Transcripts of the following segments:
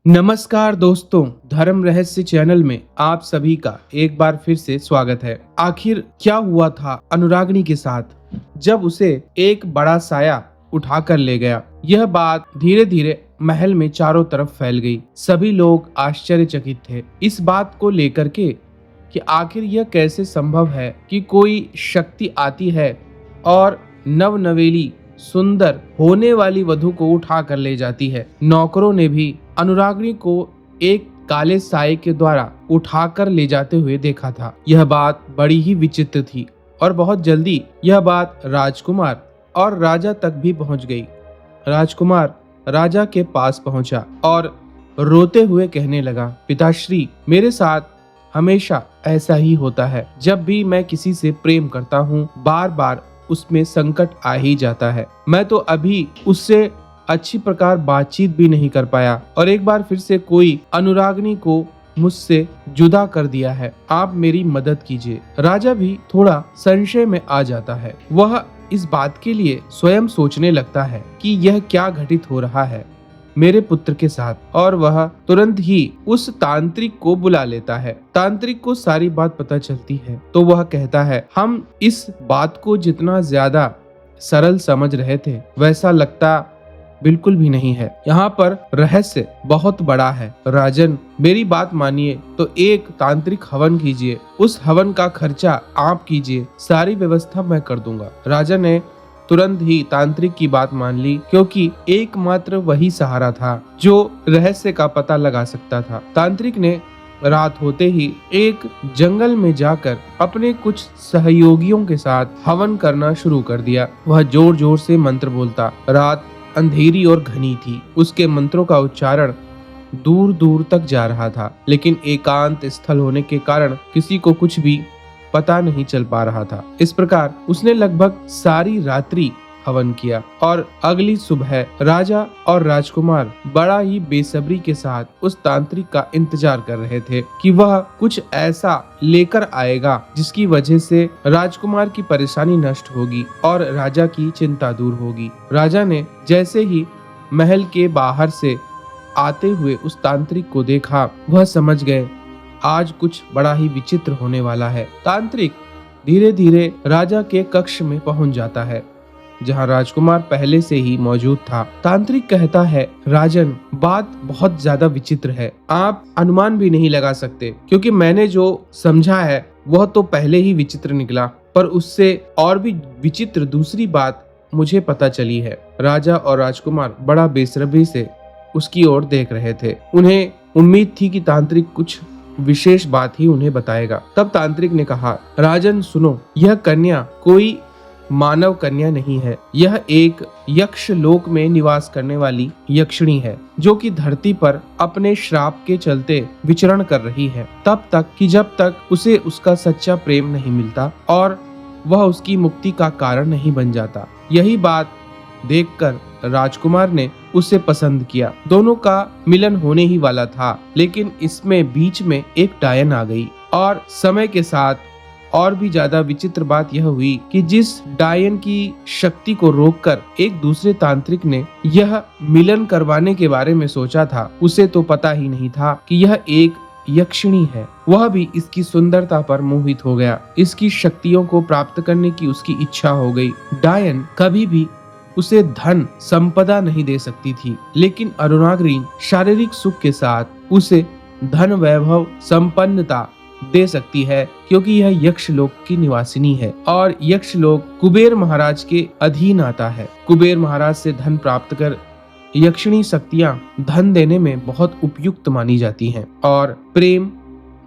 नमस्कार दोस्तों, धर्म रहस्य चैनल में आप सभी का एक बार फिर से स्वागत है। आखिर क्या हुआ था अनुरागिनी के साथ जब उसे एक बड़ा साया उठाकर ले गया? यह बात धीरे धीरे महल में चारों तरफ फैल गई। सभी लोग आश्चर्यचकित थे इस बात को लेकर के कि आखिर यह कैसे संभव है कि कोई शक्ति आती है और नवनवेली सुंदर होने वाली वधू को उठा कर ले जाती है। नौकरों ने भी अनुरागिनी को एक काले साए के द्वारा उठाकर ले जाते हुए देखा था। यह बात बड़ी ही विचित्र थी और बहुत जल्दी यह बात राजकुमार और राजा तक भी पहुंच गई। राजकुमार राजा के पास पहुंचा और रोते हुए कहने लगा, पिताश्री, मेरे साथ हमेशा ऐसा ही होता है। जब भी मैं किसी से प्रेम करता हूँ, बार बार उसमें संकट आ ही जाता है। मैं तो अभी उससे अच्छी प्रकार बातचीत भी नहीं कर पाया और एक बार फिर से कोई अनुरागिनी को मुझसे जुदा कर दिया है। आप मेरी मदद कीजिए। राजा भी थोड़ा संशय में आ जाता है। वह इस बात के लिए स्वयं सोचने लगता है कि यह क्या घटित हो रहा है मेरे पुत्र के साथ, और वह तुरंत ही उस तांत्रिक को बुला लेता है। तांत्रिक को सारी बात पता चलती है तो वह कहता है, हम इस बात को जितना ज्यादा सरल समझ रहे थे वैसा लगता बिल्कुल भी नहीं है। यहाँ पर रहस्य बहुत बड़ा है। राजन, मेरी बात मानिए तो एक तांत्रिक हवन कीजिए। उस हवन का खर्चा आप कीजिए, सारी व्यवस्था मैं कर दूंगा। राजा ने तुरंत ही तांत्रिक की बात मान ली, क्योंकि एकमात्र वही सहारा था जो रहस्य का पता लगा सकता था। तांत्रिक ने रात होते ही एक जंगल में जाकर अपने कुछ सहयोगियों के साथ हवन करना शुरू कर दिया। वह जोर जोर से मंत्र बोलता। रात अंधेरी और घनी थी। उसके मंत्रों का उच्चारण दूर दूर तक जा रहा था, लेकिन एकांत स्थल होने के कारण किसी को कुछ भी पता नहीं चल पा रहा था। इस प्रकार उसने लगभग सारी रात्रि हवन किया और अगली सुबह राजा और राजकुमार बड़ा ही बेसब्री के साथ उस तांत्रिक का इंतजार कर रहे थे कि वह कुछ ऐसा लेकर आएगा जिसकी वजह से राजकुमार की परेशानी नष्ट होगी और राजा की चिंता दूर होगी। राजा ने जैसे ही महल के बाहर से आते हुए उस तांत्रिक को देखा, वह समझ गए आज कुछ बड़ा ही विचित्र होने वाला है। तांत्रिक धीरे धीरे राजा के कक्ष में पहुंच जाता है जहां राजकुमार पहले से ही मौजूद था। तांत्रिक कहता है, राजन, बात बहुत ज्यादा विचित्र है। आप अनुमान भी नहीं लगा सकते, क्योंकि मैंने जो समझा है वह तो पहले ही विचित्र निकला, पर उससे और भी विचित्र दूसरी बात मुझे पता चली है। राजा और राजकुमार बड़ा बेसब्री से उसकी ओर देख रहे थे। उन्हें उम्मीद थी कि तांत्रिक कुछ विशेष बात ही उन्हें बताएगा। तब तांत्रिक ने कहा, राजन सुनो, यह कन्या कोई मानव कन्या नहीं है। यह एक यक्ष लोक में निवास करने वाली यक्षिणी है, जो कि धरती पर अपने श्राप के चलते विचरण कर रही है, तब तक कि जब तक उसे उसका सच्चा प्रेम नहीं मिलता और वह उसकी मुक्ति का कारण नहीं बन जाता। यही बात देखकर राजकुमार ने उसे पसंद किया। दोनों का मिलन होने ही वाला था, लेकिन इसमें बीच में एक डायन आ गई और समय के साथ और भी ज्यादा विचित्र बात यह हुई कि जिस डायन की शक्ति को रोककर एक दूसरे तांत्रिक ने यह मिलन करवाने के बारे में सोचा था, उसे तो पता ही नहीं था कि यह एक यक्षिणी है। वह भी इसकी सुंदरता पर मोहित हो गया। इसकी शक्तियों को प्राप्त करने की उसकी इच्छा हो गई। डायन कभी भी उसे धन संपदा नहीं दे सकती थी, लेकिन अनुरागिनी शारीरिक सुख के साथ उसे धन वैभव संपन्नता दे सकती है, क्योंकि यह यक्षलोक की निवासिनी है और यक्षलोक कुबेर महाराज के अधीन आता है। कुबेर महाराज से धन प्राप्त कर यक्षिणी शक्तियां धन देने में बहुत उपयुक्त मानी जाती हैं और प्रेम,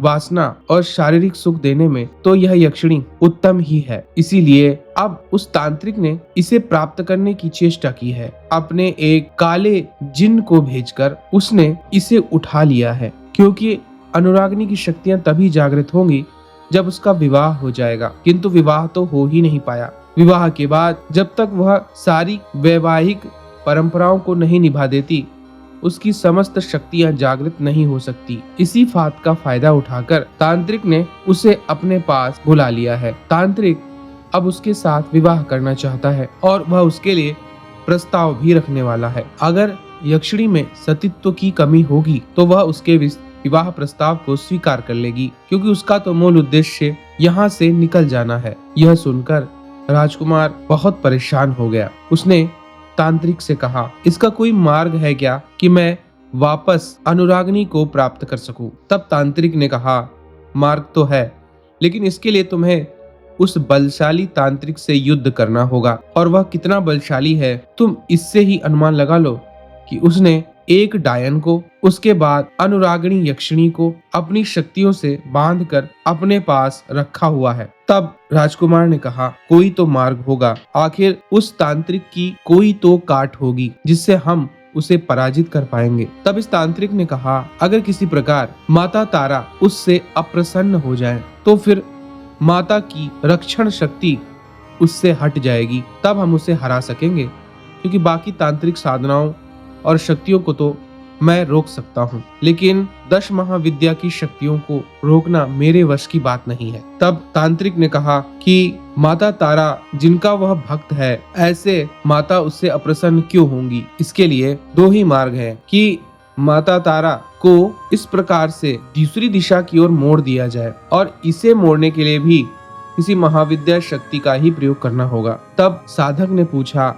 वासना और शारीरिक सुख देने में तो यह यक्षिणी उत्तम ही है। इसीलिए अब उस तांत्रिक ने इसे प्राप्त करने की चेष्टा की है। अपने एक काले जिन को भेजकर उसने इसे उठा लिया है, क्योंकि अनुरागिनी की शक्तियां तभी जागृत होंगी जब उसका विवाह हो जाएगा। किंतु विवाह तो हो ही नहीं पाया। विवाह के बाद जब तक वह सारी वैवाहिक परंपराओं को नहीं निभा देती, उसकी समस्त शक्तियां जागृत नहीं हो सकती। इसी बात का फायदा उठाकर तांत्रिक ने उसे अपने पास बुला लिया है। तांत्रिक अब उसके साथ विवाह करना चाहता है और वह उसके लिए प्रस्ताव भी रखने वाला है। अगर यक्षिणी में सतीत्व की कमी होगी तो वह उसके विवाह प्रस्ताव को स्वीकार कर लेगी, क्योंकि उसका तो मूल उद्देश्य यहाँ से निकल जाना है। यह सुनकर राजकुमार बहुत परेशान हो गया। उसने तांत्रिक से कहा, इसका कोई मार्ग है क्या कि मैं वापस अनुरागिनी को प्राप्त कर सकूं? तब तांत्रिक ने कहा, मार्ग तो है, लेकिन इसके लिए तुम्हें उस बलशाली तांत्रिक से युद्ध करना होगा, और वह कितना बलशाली है तुम इससे ही अनुमान लगा लो कि उसने एक डायन को, उसके बाद अनुरागिनी यक्षिणी को अपनी शक्तियों से बांधकर अपने पास रखा हुआ है। तब राजकुमार ने कहा, कोई तो मार्ग होगा, आखिर उस तांत्रिक की कोई तो काट होगी जिससे हम उसे पराजित कर पाएंगे। तब इस तांत्रिक ने कहा, अगर किसी प्रकार माता तारा उससे अप्रसन्न हो जाए तो फिर माता की रक्षण शक्ति उससे हट जाएगी, तब हम उसे हरा सकेंगे, क्योंकि बाकी तांत्रिक साधनाओं और शक्तियों को तो मैं रोक सकता हूँ, लेकिन 10 महाविद्या की शक्तियों को रोकना मेरे वश की बात नहीं है। तब तांत्रिक ने कहा कि माता तारा जिनका वह भक्त है, ऐसे माता उससे अप्रसन्न क्यों होंगी? इसके लिए 2 ही मार्ग हैं कि माता तारा को इस प्रकार से दूसरी दिशा की ओर मोड़ दिया जाए, और इसे मोड़ने के लिए भी किसी महाविद्या शक्ति का ही प्रयोग करना होगा। तब साधक ने पूछा,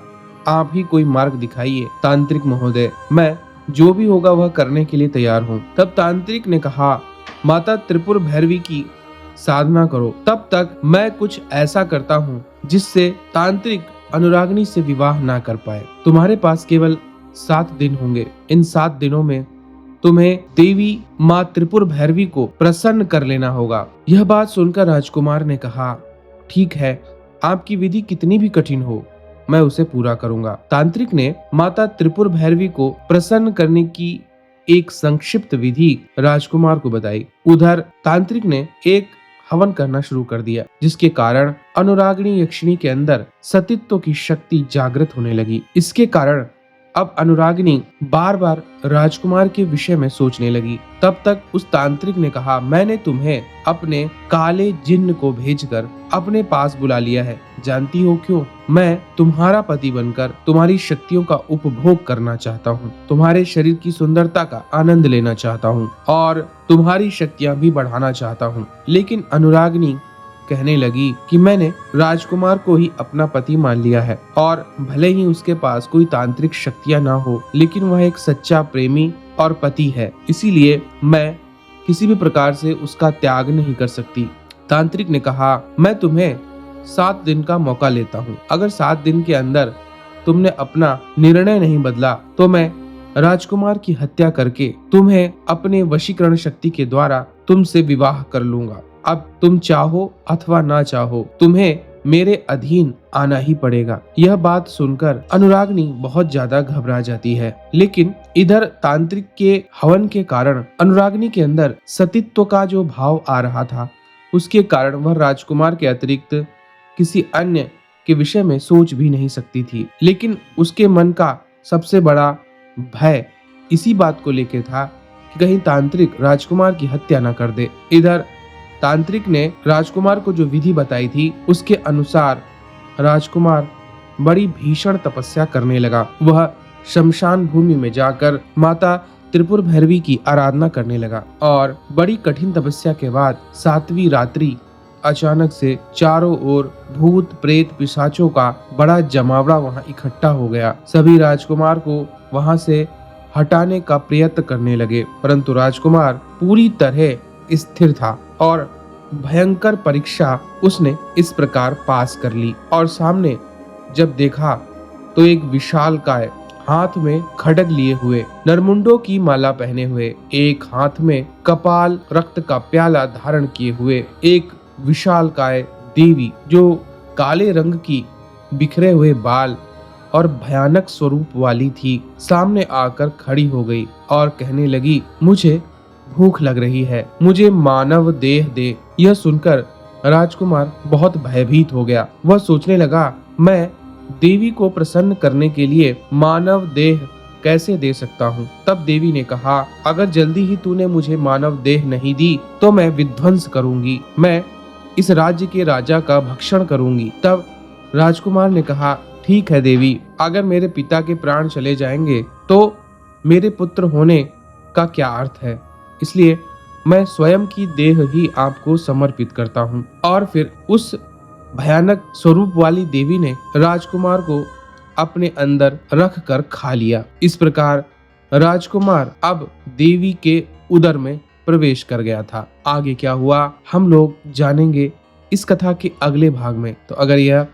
आप ही कोई मार्ग दिखाइए तांत्रिक महोदय, मैं जो भी होगा वह करने के लिए तैयार हूँ। तब तांत्रिक ने कहा, माता त्रिपुर भैरवी की साधना करो, तब तक मैं कुछ ऐसा करता हूँ जिससे तांत्रिक अनुरागिनी से विवाह ना कर पाए। तुम्हारे पास केवल 7 दिन होंगे। इन 7 दिनों में तुम्हें देवी माँ त्रिपुर भैरवी को प्रसन्न कर लेना होगा। यह बात सुनकर राजकुमार ने कहा, ठीक है, आपकी विधि कितनी भी कठिन हो, मैं उसे पूरा करूंगा। तांत्रिक ने माता त्रिपुर भैरवी को प्रसन्न करने की एक संक्षिप्त विधि राजकुमार को बताई। उधर तांत्रिक ने एक हवन करना शुरू कर दिया, जिसके कारण अनुरागिनी यक्षिणी के अंदर सतीत्व की शक्ति जागृत होने लगी। इसके कारण अब अनुरागिनी बार बार राजकुमार के विषय में सोचने लगी। तब तक उस तांत्रिक ने कहा, मैंने तुम्हें अपने काले जिन्न को भेजकर अपने पास बुला लिया है। जानती हो क्यों? मैं तुम्हारा पति बनकर तुम्हारी शक्तियों का उपभोग करना चाहता हूँ, तुम्हारे शरीर की सुंदरता का आनंद लेना चाहता हूँ और तुम्हारी शक्तियाँ भी बढ़ाना चाहता हूँ। लेकिन अनुरागिनी कहने लगी कि मैंने राजकुमार को ही अपना पति मान लिया है, और भले ही उसके पास कोई तांत्रिक शक्तियां ना हो, लेकिन वह एक सच्चा प्रेमी और पति है, इसीलिए मैं किसी भी प्रकार से उसका त्याग नहीं कर सकती। तांत्रिक ने कहा, मैं तुम्हें 7 दिन का मौका लेता हूँ। अगर 7 दिन के अंदर तुमने अपना निर्णय नहीं बदला तो मैं राजकुमार की हत्या करके तुम्हें अपने वशीकरण शक्ति के द्वारा तुमसे विवाह कर लूंगा। अब तुम चाहो अथवा ना चाहो, तुम्हें मेरे अधीन आना ही पड़ेगा। यह बात सुनकर अनुरागिनी बहुत ज्यादा घबरा जाती है, लेकिन इधर तांत्रिक के हवन के कारण अनुरागिनी के अंदर सतीत्व का जो भाव आ रहा था, उसके कारण वह राजकुमार के अतिरिक्त किसी अन्य के विषय में सोच भी नहीं सकती थी। लेकिन उसके मन का सबसे बड़ा भय इसी बात को लेकर था कि कहीं तांत्रिक राजकुमार की हत्या न कर दे। इधर तांत्रिक ने राजकुमार को जो विधि बताई थी, उसके अनुसार राजकुमार बड़ी भीषण तपस्या करने लगा। वह शमशान भूमि में जाकर माता त्रिपुर भैरवी की आराधना करने लगा, और बड़ी कठिन तपस्या के बाद 7वीं रात्रि अचानक से चारों ओर भूत प्रेत पिशाचों का बड़ा जमावड़ा वहां इकट्ठा हो गया। सभी राजकुमार को वहां से हटाने का प्रयत्न करने लगे, परंतु राजकुमार पूरी तरह स्थिर था और भयंकर परीक्षा उसने इस प्रकार पास कर ली। और सामने जब देखा तो एक विशालकाय हाथ में खड्ग लिए हुए, नरमुंडों की माला पहने हुए, एक हाथ में कपाल रक्त का प्याला धारण किए हुए एक विशालकाय देवी, जो काले रंग की बिखरे हुए बाल और भयानक स्वरूप वाली थी, सामने आकर खड़ी हो गई और कहने लगी, मुझे भूख लग रही है, मुझे मानव देह दे। यह सुनकर राजकुमार बहुत भयभीत हो गया। वह सोचने लगा, मैं देवी को प्रसन्न करने के लिए मानव देह कैसे दे सकता हूँ। तब देवी ने कहा, अगर जल्दी ही तूने मुझे मानव देह नहीं दी तो मैं विध्वंस करूंगी, मैं इस राज्य के राजा का भक्षण करूंगी। तब राजकुमार ने कहा, ठीक है देवी, अगर मेरे पिता के प्राण चले जाएंगे तो मेरे पुत्र होने का क्या अर्थ है, इसलिए मैं स्वयं की देह ही आपको समर्पित करता हूँ। और फिर उस भयानक स्वरूप वाली देवी ने राजकुमार को अपने अंदर रख कर खा लिया। इस प्रकार राजकुमार अब देवी के उदर में प्रवेश कर गया था। आगे क्या हुआ हम लोग जानेंगे इस कथा के अगले भाग में। तो अगर यह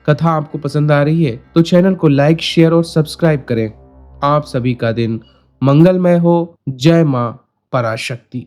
कथा आपको पसंद आ रही है तो चैनल को लाइक, शेयर और सब्सक्राइब करें। आप सभी का दिन मंगलमय हो। जय मां पराशक्ति।